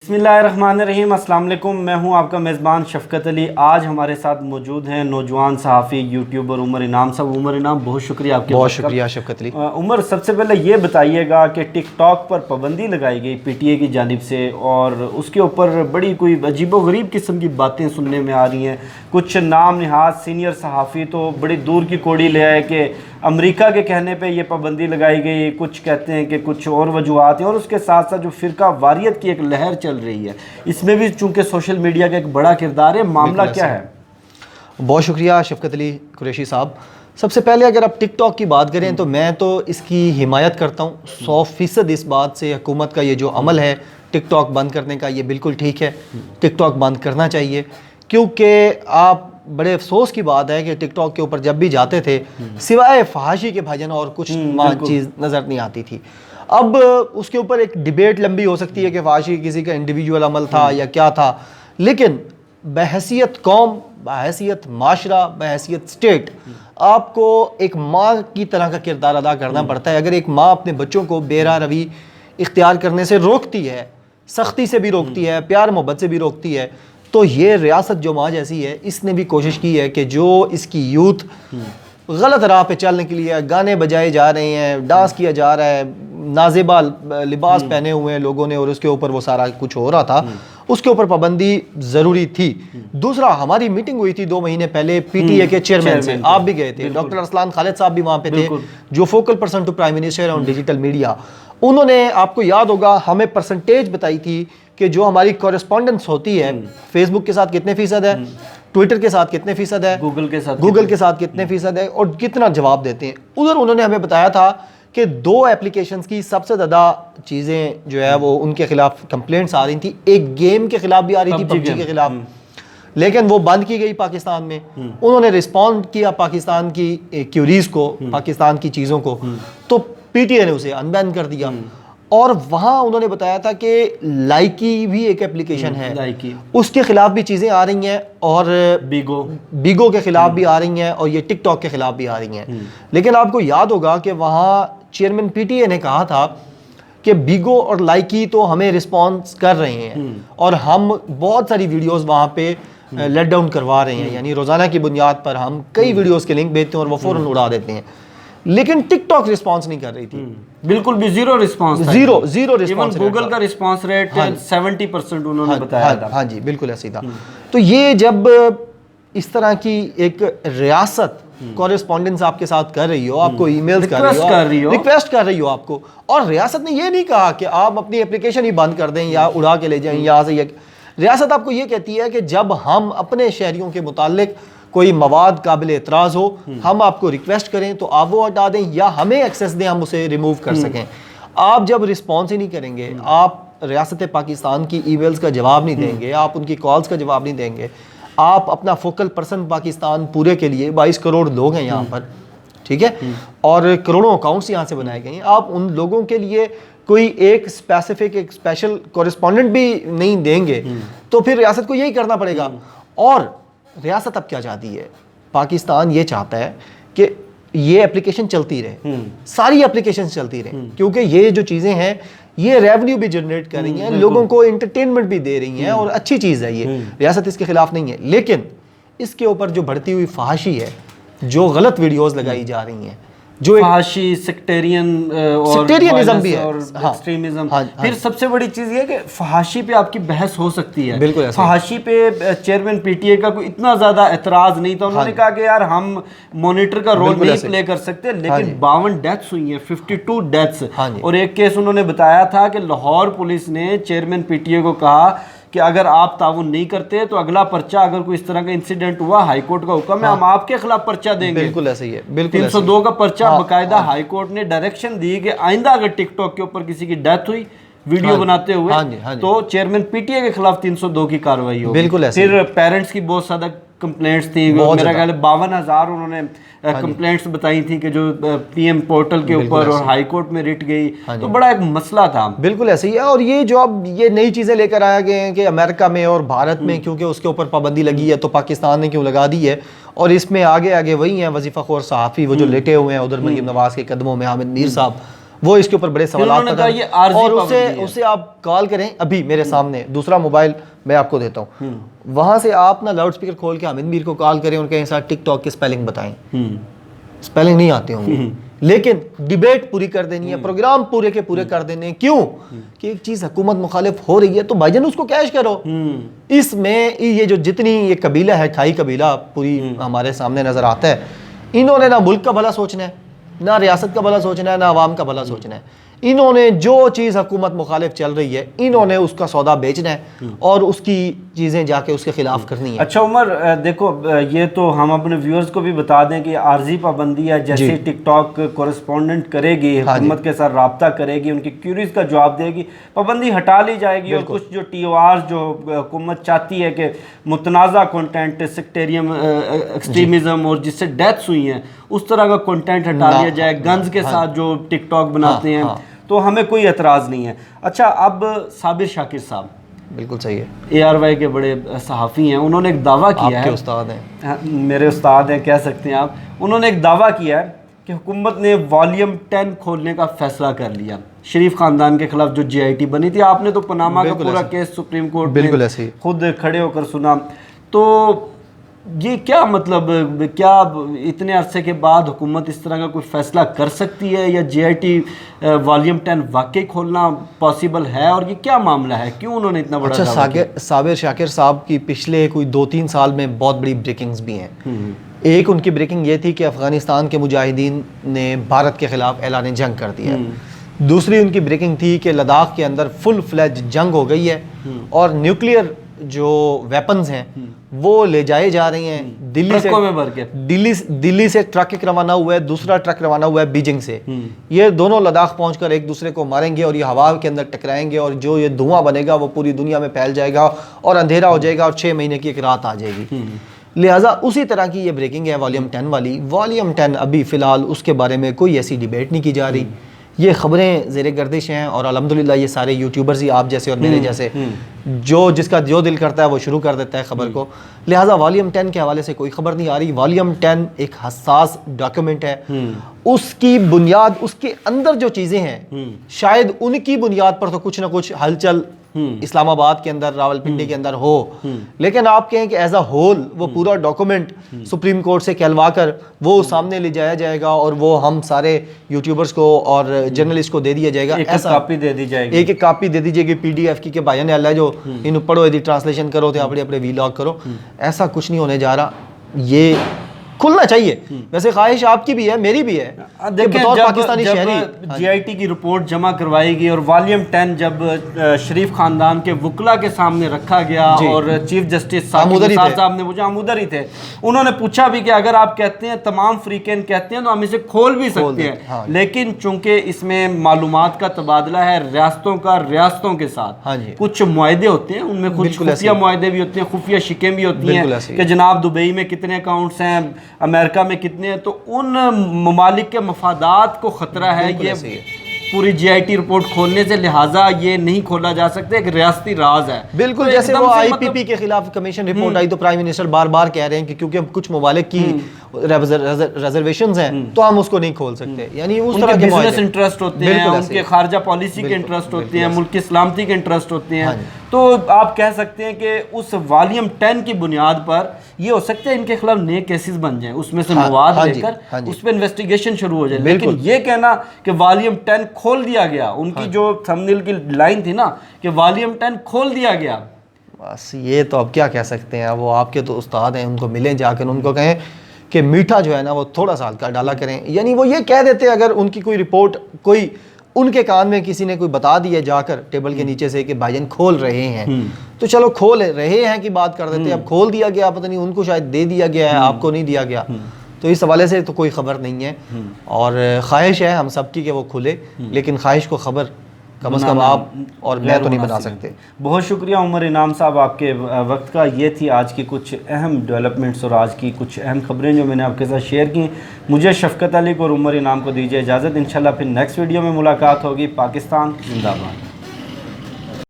बिस्मिल्लाहिर्रहमानिर्रहीम। अस्सलाम वालेकुम। मैं हूं आपका मेज़बान शफ़क़त अली। आज हमारे साथ मौजूद हैं नौजवान सहाफ़ी यूट्यूबर उमर इनाम साहब। उमर इनाम, बहुत शुक्रिया आपके। बहुत शुक्रिया शफ़क़त अली। उमर, सबसे पहले ये बताइएगा कि टिक टॉक पर पाबंदी लगाई गई पीटीए की जानिब से और उसके ऊपर बड़ी कोई अजीबोगरीब किस्म की बातें सुनने में आ रही हैं। कुछ नाम नहाज सीनियर सहाफ़ी तो बड़ी दूर की कोड़ी ले आए कि अमेरिका के कहने पे ये पाबंदी लगाई गई, कुछ कहते हैं कि कुछ और वजूहात हैं, और उसके साथ साथ जो फ़िरका वारियत की एक लहर चल रही है, इसमें भी चूँकि सोशल मीडिया का एक बड़ा किरदार है। मामला क्या है? बहुत शुक्रिया शफ़क़त अली कुरैशी साहब। सबसे पहले अगर आप टिक टॉक की बात करें तो मैं तो इसकी हिमायत करता हूँ 100% इस बात से। हुकूमत का ये जो अमल है टिक टॉक बंद करने का, ये बिल्कुल ठीक है। टिक टॉक बंद करना चाहिए, क्योंकि आप बड़े अफसोस की बात है कि टिक टॉक के ऊपर जब भी जाते थे सिवाय फहाशी के भाजन और कुछ चीज़ नज़र नहीं आती थी। अब उसके ऊपर एक डिबेट लंबी हो सकती है कि फहाशी किसी का इंडिविजुअल अमल था या क्या था, लेकिन बहैसियत कौम, बहैसियत माशरा, बहैसियत स्टेट आपको एक माँ की तरह का किरदार अदा करना पड़ता है। अगर एक माँ अपने बच्चों को बेरा रवि इख्तियार करने से रोकती है, सख्ती से भी रोकती है, प्यार मोहब्बत से भी रोकती है, तो ये रियासत जो माँ जैसी है, इसने भी कोशिश की है कि जो इसकी यूथ गलत राह पे चलने के लिए गाने बजाए जा रहे हैं, डांस किया जा रहा है, नाजेबा लिबास पहने हुए हैं लोगों ने, और उसके ऊपर वो सारा कुछ हो रहा था, उसके ऊपर पाबंदी ज़रूरी थी। दूसरा, हमारी मीटिंग हुई थी 2 महीने पहले पीटीए के चेयरमैन से, आप भी गए थे, डॉक्टर अरसलान खालिद साहब भी वहाँ पे थे, जो focal person to prime minister on digital media. उन्होंने, आपको याद होगा, हमें परसेंटेज बताई थी कि जो हमारी कॉरेस्पॉन्डेंस होती है फेसबुक के साथ कितने फ़ीसद है, ट्विटर के साथ कितने फ़ीसद है, गूगल के साथ कितने फ़ीसद है, और कितना जवाब देते हैं। उधर उन्होंने हमें बताया था कि 2 एप्लीकेशंस की सबसे ज़्यादा चीज़ें जो है वो उनके खिलाफ कंप्लेंट्स आ रही थी। एक गेम के खिलाफ भी आ रही थी, पबजी के खिलाफ, लेकिन वो बंद की गई पाकिस्तान में। उन्होंने रिस्पॉन्ड किया पाकिस्तान की क्यूरीज़ को, पाकिस्तान की चीज़ों को, तो पीटीए ने उसे अनबैन कर दिया। और वहाँ उन्होंने बताया था कि लाइकी भी एक एप्लीकेशन है, लाइकी, उसके खिलाफ भी चीज़ें आ रही हैं, और बीगो के खिलाफ भी आ रही हैं, और ये टिक टॉक के खिलाफ भी आ रही हैं। लेकिन आपको याद होगा कि वहाँ चेयरमैन पीटीए ने कहा था कि बीगो और लाइकी तो हमें रिस्पॉन्स कर रहे हैं, और हम बहुत सारी वीडियोज़ वहाँ पे लेट डाउन करवा रहे हैं, यानी रोज़ाना की बुनियाद पर हम कई वीडियोज़ के लिंक भेजते हैं और वो फ़ौरन उड़ा देते हैं। लेकिन टिक टॉक रिस्पॉन्स नहीं कर रही थी, बिल्कुल भी zero response, zero response. Google का रिस्पॉन्स रेट 70% उन्होंने बताया था। हाँ जी, बिल्कुल ऐसे था। तो ये जब इस तरह की एक रियासत कॉरेस्पॉन्डेंस आपके साथ कर रही हो, आपको ईमेल्स कर रही हो, रिक्वेस्ट कर रही हो आपको, और रियासत ने ये नहीं कहा कि आप अपनी एप्लीकेशन ही बंद कर दें या उड़ा के ले जाएं यहाँ से। रियासत आपको ये कहती है कि जब हम अपने शहरियों के मुतालिक कोई मवाद काबिल एतराज़ हो, हम आपको रिक्वेस्ट करें तो आप वो हटा दें, या हमें एक्सेस दें, हम उसे रिमूव कर सकें। आप जब रिस्पॉन्स ही नहीं करेंगे, आप रियासत पाकिस्तान की ईमेल्स का जवाब नहीं देंगे, आप उनकी कॉल्स का जवाब नहीं देंगे, आप अपना फोकल पर्सन पाकिस्तान पूरे के लिए 22 करोड़ लोग हैं यहाँ पर, ठीक है, और करोड़ों अकाउंट्स यहाँ से बनाए गए हैं, आप उन लोगों के लिए कोई एक स्पेसिफिक, एक स्पेशल कॉरेस्पॉन्डेंट भी नहीं देंगे, तो फिर रियासत को यही करना पड़ेगा। और रियासत अब क्या चाहती है? पाकिस्तान ये चाहता है कि ये एप्लीकेशन चलती रहे, सारी एप्लीकेशन चलती रहे, क्योंकि ये जो चीज़ें हैं ये रेवेन्यू भी जनरेट कर रही हैं, लोगों को एंटरटेनमेंट भी दे रही हैं, और अच्छी चीज़ है ये, रियासत इसके खिलाफ नहीं है। लेकिन इसके ऊपर जो बढ़ती हुई फहाशी है, जो गलत वीडियोस लगाई जा रही हैं, जो फहाशी, सेक्टेरियनिज्म भी है और एक्सट्रीमिज्म। फिर सबसे बड़ी चीज़ ये है कि फहाशी पे आपकी बहस हो सकती है। बिल्कुल, फहाशी पे चेयरमैन पीटीए का कोई इतना ज़्यादा एतराज़ नहीं था। उन्होंने कहा कि यार हम मॉनिटर का रोल नहीं प्ले कर सकते, लेकिन 52 डेथ्स हुई हैं, 52 डेथ्स। और एक केस उन्होंने बताया था कि लाहौर पुलिस ने चेयरमैन पीटीए को कहा कि अगर आप ताउन नहीं करते तो अगला पर्चा, अगर कोई इस तरह का इंसिडेंट हुआ, हाईकोर्ट का हुक्म है, हम आपके खिलाफ पर्चा देंगे। बिल्कुल ऐसे ही है, बिल्कुल 302 का पर्चा। बाकायदा हाईकोर्ट ने डायरेक्शन दी कि आइंदा अगर टिकटॉक के ऊपर किसी की डेथ हुई वीडियो बनाते हुए, तो चेयरमैन पीटीए के खिलाफ 302 की कार्रवाई होगी। बिल्कुल ऐसे। फिर पेरेंट्स की बहुत ज्यादा कंप्लेंट्स थी, मेरा ख्याल है 52,000 उन्होंने कंप्लेंट्स बताई थी कि जो पीएम पोर्टल के ऊपर और हाई कोर्ट में रिट गई, तो बड़ा एक मसला था। बिल्कुल ऐसे ही है। और ये जो अब ये नई चीज़ें लेकर आया गए हैं कि अमेरिका में और भारत में क्योंकि उसके ऊपर पाबंदी लगी है तो पाकिस्तान ने क्यों लगा दी है, और इसमें आगे आगे वही हैं वजीफ़ा खोर सहाफ़ी, वो जो लेटे हुए हैं उधर मरीम नवाज़ के कदमों में, हामिद मीर साहब, وہ اس کے اوپر بڑے سوالات انہوں نے کہا یہ عارضی اور پابندی ہے۔ اسے آپ کال کریں، ابھی میرے سامنے دوسرا موبائل میں آپ کو دیتا ہوں، وہاں سے آپ نا لاؤڈ اسپیکر کھول کے حامد میر کو کال کریں اور کہیں سر ٹک ٹاک کی اسپیلنگ بتائیں، اسپیلنگ نہیں آتے ہوں گے، لیکن ڈیبیٹ پوری کر دینی ہے، پروگرام پورے کے پورے کر دینے، کیوں کہ ایک چیز حکومت مخالف ہو رہی ہے تو بھائی جان اس کو کیش کرو۔ اس میں یہ جو جتنی یہ قبیلہ ہے، کھائی قبیلہ پوری ہمارے سامنے نظر آتا ہے، انہوں نے نہ ملک کا بھلا سوچنا ہے، نہ ریاست کا بھلا سوچنا ہے، نہ عوام کا بھلا سوچنا ہے، انہوں نے جو چیز حکومت مخالف چل رہی ہے انہوں نے اس کا سودا بیچنا ہے اور اس کی چیزیں جا کے اس کے خلاف کرنی ہے۔ اچھا عمر، دیکھو یہ تو ہم اپنے ویورز کو بھی بتا دیں کہ عارضی پابندی ہے، جیسے ٹک ٹاک کورسپونڈنٹ کرے گی، حکومت کے ساتھ رابطہ کرے گی، ان کی کیوریز کا جواب دے گی، پابندی ہٹا لی جائے گی، اور کچھ جو ٹی او آر جو حکومت چاہتی ہے کہ متنازع کنٹینٹ، سیکٹیریم ایکسٹریمزم اور جس سے ڈیتھس ہوئی ہیں اس طرح کا کنٹینٹ ہٹا لیا جائے، گنز کے ساتھ جو ٹک ٹاک بناتے ہیں، تو ہمیں کوئی اعتراض نہیں ہے۔ اچھا اب صابر شاکر صاحب بالکل صحیح ہے، اے آر وائی کے بڑے صحافی ہیں، انہوں نے ایک دعویٰ کیا ہے، آپ کے استاد ہیں، میرے استاد ہیں کہہ سکتے ہیں آپ، انہوں نے ایک دعویٰ کیا ہے کہ حکومت نے والیوم 10 کھولنے کا فیصلہ کر لیا شریف خاندان کے خلاف جو جے آئی ٹی بنی تھی۔ آپ نے تو پاناما کا پورا کیس سپریم کورٹ میں خود کھڑے ہو کر سنا، تو یہ کیا مطلب، کیا اتنے عرصے کے بعد حکومت اس طرح کا کوئی فیصلہ کر سکتی ہے، یا جے آئی ٹی والیوم 10 واقعی کھولنا پاسبل ہے، اور یہ کیا معاملہ ہے، کیوں انہوں نے اتنا بڑا اچھا صابر شاکر صاحب کی پچھلے کوئی 2-3 سال میں بہت بڑی بریکنگز بھی ہیں۔ ایک ان کی بریکنگ یہ تھی کہ افغانستان کے مجاہدین نے بھارت کے خلاف اعلان جنگ کر دیا، دوسری ان کی بریکنگ تھی کہ لداخ کے اندر فل فلیج جنگ ہو گئی ہے اور نیوکلیئر جو ویپنز ہیں وہ لے جائے جا رہی ہیں، دلی سے ٹرک ایک روانہ ہوا ہے، دوسرا ٹرک روانہ ہوا ہے بیجنگ سے، یہ دونوں لداخ پہنچ کر ایک دوسرے کو ماریں گے اور یہ ہوا کے اندر ٹکرائیں گے، اور جو یہ دھواں بنے گا وہ پوری دنیا میں پھیل جائے گا اور اندھیرا ہو جائے گا اور 6 مہینے کی ایک رات آ جائے گی۔ لہٰذا اسی طرح کی یہ بریکنگ ہے والیوم 10 والی۔ والیوم 10 ابھی فی الحال اس کے بارے میں کوئی ایسی ڈیبیٹ نہیں کی جا رہی، یہ خبریں زیر گردش ہیں، اور الحمدللہ یہ سارے یوٹیوبرز ہی آپ جیسے اور میرے جیسے جس کا جو دل کرتا ہے وہ شروع کر دیتا ہے خبر کو، لہٰذا والیوم 10 کے حوالے سے کوئی خبر نہیں آ رہی۔ والیوم 10 ایک حساس ڈاکیومنٹ ہے، اس کی بنیاد، اس کے اندر جو چیزیں ہیں شاید ان کی بنیاد پر تو کچھ نہ کچھ ہلچل اسلام آباد کے اندر، راولپنڈی کے اندر ہو، لیکن آپ کہیں کہ ایز اے ہول وہ پورا ڈاکومنٹ سپریم کورٹ سے کہلوا کر وہ سامنے لے جایا جائے گا اور وہ ہم سارے یوٹیوبرز کو اور جرنلسٹ کو دے دیا جائے گا، ایسا کاپی دے دی جائے گی، ایک کاپی دے دیجیے گی پی ڈی ایف کی کہ بھائی نے اللہ جو ان پڑھو یہ ٹرانسلیشن کرو تو اپنے اپنے ویلاگ کرو، ایسا کچھ نہیں ہونے جا رہا، یہ کھلنا چاہیے۔ ویسے خواہش آپ کی بھی ہے، میری بھی ہے، بطور پاکستانی شہری جی آئی ٹی کی رپورٹ جمع کروائی گئی اور والیوم 10 جب شریف خاندان کے وکلا کے سامنے رکھا گیا اور چیف جسٹس صاحب نے پوچھا، ہم ادھر ہی تھے، انہوں نے پوچھا بھی کہ اگر آپ کہتے ہیں تمام فریقین کہتے ہیں تو ہم اسے کھول بھی سکتے ہیں، لیکن چونکہ اس میں معلومات کا تبادلہ ہے ریاستوں کے ساتھ، کچھ معاہدے ہوتے ہیں، ان میں کچھ خفیہ معاہدے بھی ہوتے ہیں، خفیہ شکیں بھی ہوتی ہیں کہ جناب دبئی میں کتنے اکاؤنٹس ہیں، امریکہ میں کتنے ہیں، تو ان ممالک کے مفادات کو خطرہ ہے یہ پوری جی آئی ٹی رپورٹ کھولنے سے، لہٰذا یہ نہیں کھولا جا سکتا، ایک ریاستی راز ہے۔ بالکل جیسے وہ آئی پی پی کے خلاف کمیشن رپورٹ آئی تو پرائم منسٹر بار بار کہہ رہے ہیں کہ کیونکہ کچھ ممالک کی ریزرویشنز ہیں تو ہم اس کو نہیں کھول سکتے، یعنی اس طرح کے بزنس انٹرسٹ ہوتے ہیں، ان کے خارجہ پالیسی کے انٹرسٹ ہوتے ہیں، ملک کی سلامتی کے انٹرسٹ ہوتے ہیں، تو آپ کہہ سکتے ہیں کہ اس والیوم 10 کی بنیاد پر یہ ہو سکتا ہے ان کے خلاف نئے کیسز بن جائیں، اس میں سے مواد لے کر اس پہ انویسٹیگیشن شروع ہو جائے، لیکن یہ کہنا کہ والیوم 10 کھول دیا گیا، ان کی جو تھمبنیل کی لائن تھی نا کہ والیوم 10 کھول دیا گیا، بس یہ تو اب کیا کہہ سکتے ہیں، وہ آپ کے تو استاد ہیں، ان کو ملیں جا کر ان کو کہیں کہ میٹھا جو ہے نا وہ تھوڑا سا ہلکا ڈالا کریں، یعنی وہ یہ کہہ دیتے اگر ان کی کوئی رپورٹ کوئی ان کے کان میں کسی نے کوئی بتا دیا جا کر ٹیبل کے نیچے سے کہ بھائی جان کھول رہے ہیں، تو چلو کھول رہے ہیں کی بات کر دیتے، اب کھول دیا گیا پتہ نہیں ان کو شاید دے دیا گیا ہے، آپ کو نہیں دیا گیا، تو اس حوالے سے تو کوئی خبر نہیں ہے، اور خواہش ہے ہم سب کی کہ وہ کھلے، لیکن خواہش کو خبر کم از کم آپ اور میں تو نہیں بنا سکتے۔ بہت شکریہ عمر انعام صاحب آپ کے وقت کا، یہ تھی آج کی کچھ اہم ڈیولپمنٹس اور آج کی کچھ اہم خبریں جو میں نے آپ کے ساتھ شیئر کی۔ مجھے شفقت علی کو اور عمر انعام کو دیجیے اجازت، انشاءاللہ پھر نیکسٹ ویڈیو میں ملاقات ہوگی۔ پاکستان زندہ باد۔